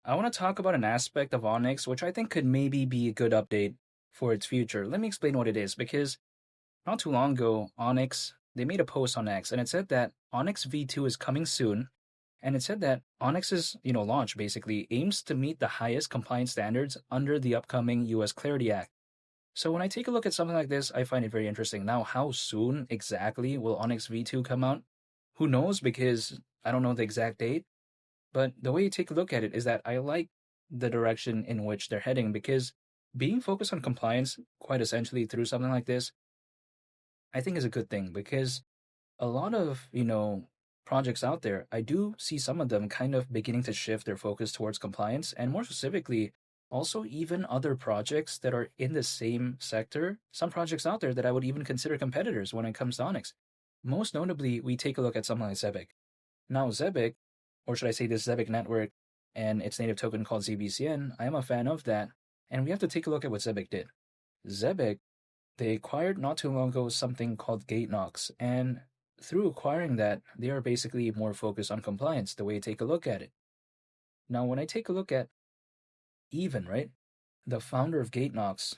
I want to talk about an aspect of Onyx which I think could maybe be a good update for its future. Let me explain what it is because not too long ago, Onyx, they made a post on X and it said that Onyx V2 is coming soon. And it said that Onyx's, launch basically aims to meet the highest compliance standards under the upcoming US Clarity Act. So when I take a look at something like this, I find it very interesting. Now, how soon exactly will Onyx V2 come out? Who knows because I don't know the exact date. But the way you take a look at it is that I like the direction in which they're heading because being focused on compliance quite essentially through something like this, I think is a good thing because a lot of, projects out there, I do see some of them kind of beginning to shift their focus towards compliance and more specifically, also even other projects that are in the same sector, some projects out there that I would even consider competitors when it comes to Onyx. Most notably, we take a look at something like Zebic. Now, Zebic, or should I say this Zebic network and its native token called ZBCN, I am a fan of that. And we have to take a look at what Zebic did. Zebic, they acquired not too long ago something called GateKnox, and through acquiring that, they are basically more focused on compliance, the way you take a look at it. Now, when I take a look at Even, right, the founder of GateKnox,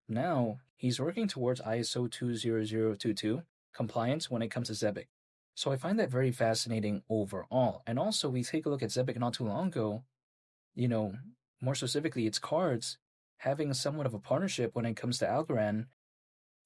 now he's working towards ISO 20022 compliance when it comes to Zebic. So I find that very fascinating overall. And also, we take a look at Zebic not too long ago, you know, more specifically, its cards having somewhat of a partnership when it comes to Algorand.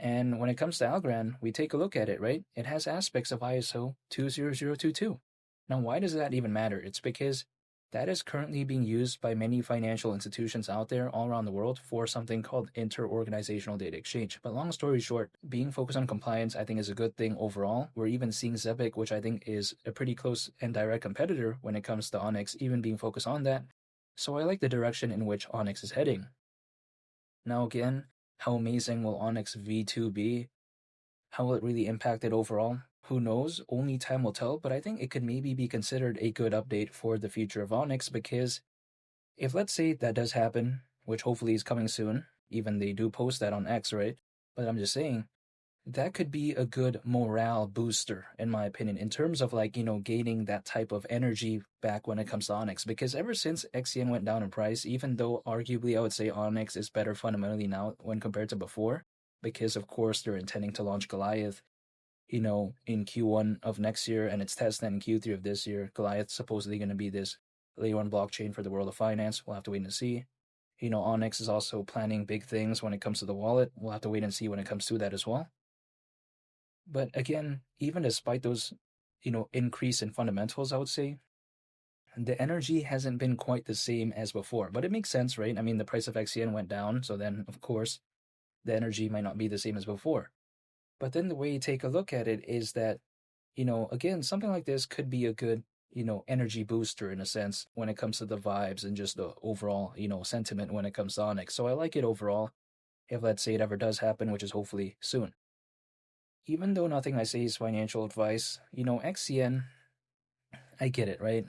And when it comes to Algorand, we take a look at it, right? It has aspects of ISO 20022. Now, why does that even matter? It's because that is currently being used by many financial institutions out there all around the world for something called inter-organizational data exchange. But long story short, being focused on compliance, I think, is a good thing overall. We're even seeing Zebic, which I think is a pretty close and direct competitor when it comes to Onyx, even being focused on that. So I like the direction in which Onyx is heading. Now, again, how amazing will Onyx V2 be? How will it really impact it overall? Who knows? Only time will tell, but I think it could maybe be considered a good update for the future of Onyx because if let's say that does happen, which hopefully is coming soon, even they do post that on X, right? But I'm just saying, that could be a good morale booster, in my opinion, in terms of like, gaining that type of energy back when it comes to Onyx. Because ever since XCN went down in price, even though arguably I would say Onyx is better fundamentally now when compared to before, because of course they're intending to launch Goliath, in Q1 of next year and it's testnet in Q3 of this year. Goliath's supposedly going to be this layer one blockchain for the world of finance. We'll have to wait and see. Onyx is also planning big things when it comes to the wallet. We'll have to wait and see when it comes to that as well. But again, even despite those, increase in fundamentals, I would say, the energy hasn't been quite the same as before. But it makes sense, right? I mean, the price of XCN went down, so then, of course, the energy might not be the same as before. But then the way you take a look at it is that, again, something like this could be a good, energy booster in a sense when it comes to the vibes and just the overall, sentiment when it comes to Onyx. So I like it overall if, let's say, it ever does happen, which is hopefully soon. Even though nothing I say is financial advice, XCN, I get it, right?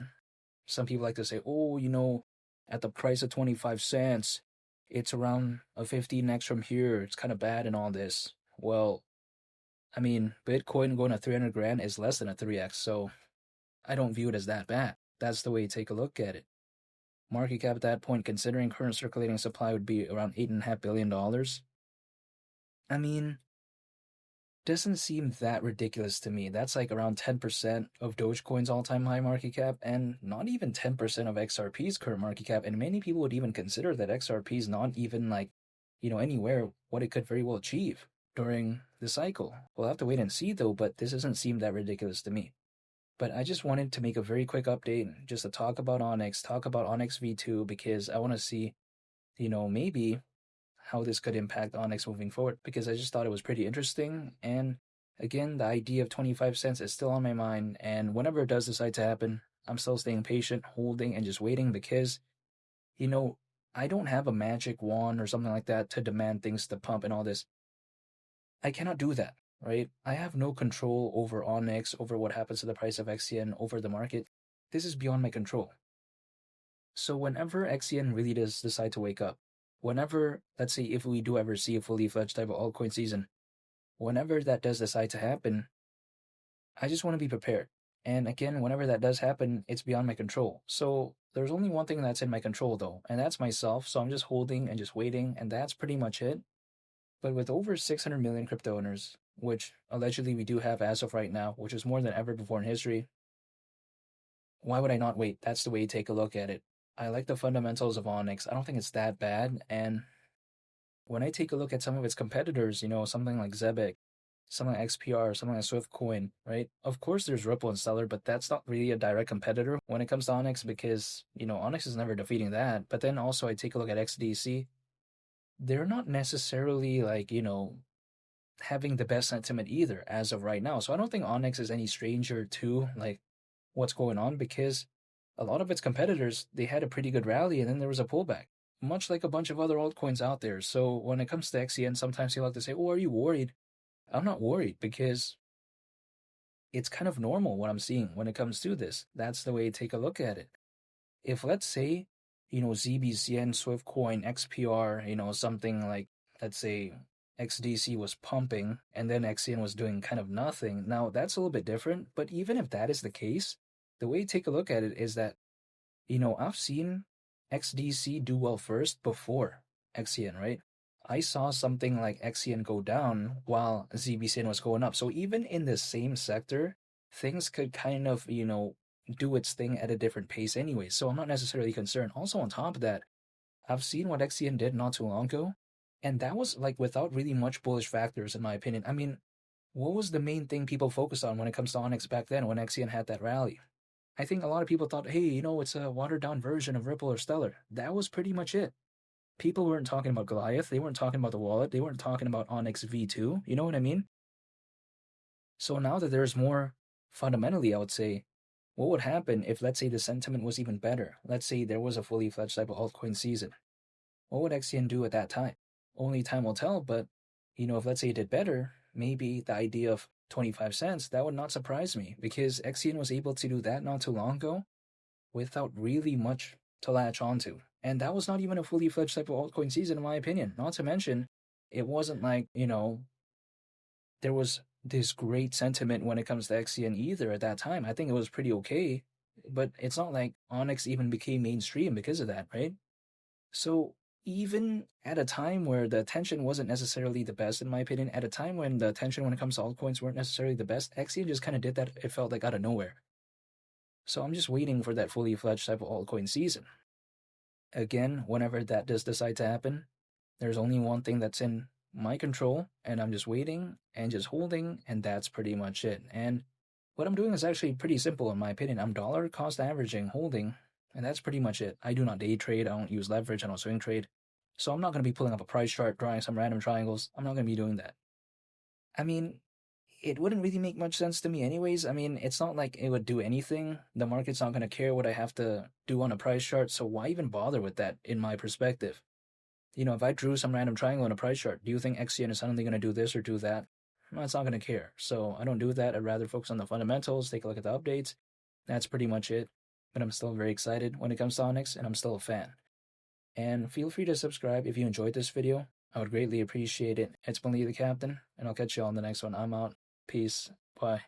Some people like to say, oh, at the price of 25 cents, it's around a 15x from here. It's kind of bad and all this. Well, I mean, Bitcoin going to 300 grand is less than a 3x, so I don't view it as that bad. That's the way you take a look at it. Market cap at that point, considering current circulating supply, would be around $8.5 billion. I mean, doesn't seem that ridiculous to me. That's like around 10% of Dogecoin's all-time high market cap, and not even 10% of XRP's current market cap. And many people would even consider that XRP is not even like, anywhere what it could very well achieve during the cycle. We'll have to wait and see though, but this doesn't seem that ridiculous to me. But I just wanted to make a very quick update just to talk about Onyx, talk about Onyx V2, because I want to see, maybe how this could impact Onyx moving forward, because I just thought it was pretty interesting. And again, the idea of 25 cents is still on my mind. And whenever it does decide to happen, I'm still staying patient, holding, and just waiting because, I don't have a magic wand or something like that to demand things to pump and all this. I cannot do that, right? I have no control over Onyx, over what happens to the price of XCN, over the market. This is beyond my control. So whenever XCN really does decide to wake up, whenever, let's say, if we do ever see a fully fledged type of altcoin season, whenever that does decide to happen, I just want to be prepared. And again, whenever that does happen, it's beyond my control. So there's only one thing that's in my control though, and that's myself. So I'm just holding and just waiting, and that's pretty much it. But with over 600 million crypto owners, which allegedly we do have as of right now, which is more than ever before in history, why would I not wait? That's the way you take a look at it. I like the fundamentals of Onyx. I don't think it's that bad. And when I take a look at some of its competitors, something like Zebek, something like XPR, something like Swiftcoin, right? Of course, there's Ripple and Stellar, but that's not really a direct competitor when it comes to Onyx because, Onyx is never defeating that. But then also, I take a look at XDC. They're not necessarily like, having the best sentiment either as of right now. So I don't think Onyx is any stranger to like what's going on because a lot of its competitors, they had a pretty good rally and then there was a pullback, much like a bunch of other altcoins out there. So when it comes to XCN, sometimes you like to say, oh, are you worried? I'm not worried because it's kind of normal what I'm seeing when it comes to this. That's the way to take a look at it. If let's say, ZBCN, Swiftcoin, XPR, something like, let's say, XDC was pumping and then XCN was doing kind of nothing. Now that's a little bit different, but even if that is the case, the way to take a look at it is that, I've seen XDC do well first before XCN, right? I saw something like XCN go down while ZBCN was going up. So even in the same sector, things could kind of, do its thing at a different pace anyway. So I'm not necessarily concerned. Also, on top of that, I've seen what XCN did not too long ago, and that was like without really much bullish factors, in my opinion. I mean, what was the main thing people focused on when it comes to Onyx back then when XCN had that rally? I think a lot of people thought, hey, it's a watered down version of Ripple or Stellar. That was pretty much it. People weren't talking about Goliath. They weren't talking about the wallet. They weren't talking about Onyx V2. You know what I mean? So now that there's more fundamentally, I would say, what would happen if, let's say, the sentiment was even better? Let's say there was a fully fledged type of altcoin season. What would XCN do at that time? Only time will tell, but, if let's say it did better, maybe the idea of 25 cents, that would not surprise me because XCN was able to do that not too long ago without really much to latch onto. And that was not even a fully fledged type of altcoin season, in my opinion. Not to mention, it wasn't like, there was this great sentiment when it comes to XCN either at that time. I think it was pretty okay, but it's not like Onyx even became mainstream because of that, right? So even at a time where the attention wasn't necessarily the best, in my opinion, at a time when the attention when it comes to altcoins weren't necessarily the best, XCN just kind of did that. It felt like out of nowhere. So I'm just waiting for that fully fledged type of altcoin season. Again, whenever that does decide to happen, there's only one thing that's in my control, and I'm just waiting and just holding, and that's pretty much it. And what I'm doing is actually pretty simple, in my opinion. I'm dollar cost averaging, holding, and that's pretty much it. I do not day trade, I don't use leverage, I don't swing trade. So I'm not going to be pulling up a price chart, drawing some random triangles. I'm not going to be doing that. I mean, it wouldn't really make much sense to me anyways. I mean, it's not like it would do anything. The market's not going to care what I have to do on a price chart, so why even bother with that in my perspective? If I drew some random triangle on a price chart, do you think XCN is suddenly going to do this or do that? No, it's not going to care. So I don't do that. I'd rather focus on the fundamentals, take a look at the updates. That's pretty much it. But I'm still very excited when it comes to Onyx, and I'm still a fan. And feel free to subscribe if you enjoyed this video. I would greatly appreciate it. It's been Lee the Captain, and I'll catch you all in the next one. I'm out. Peace. Bye.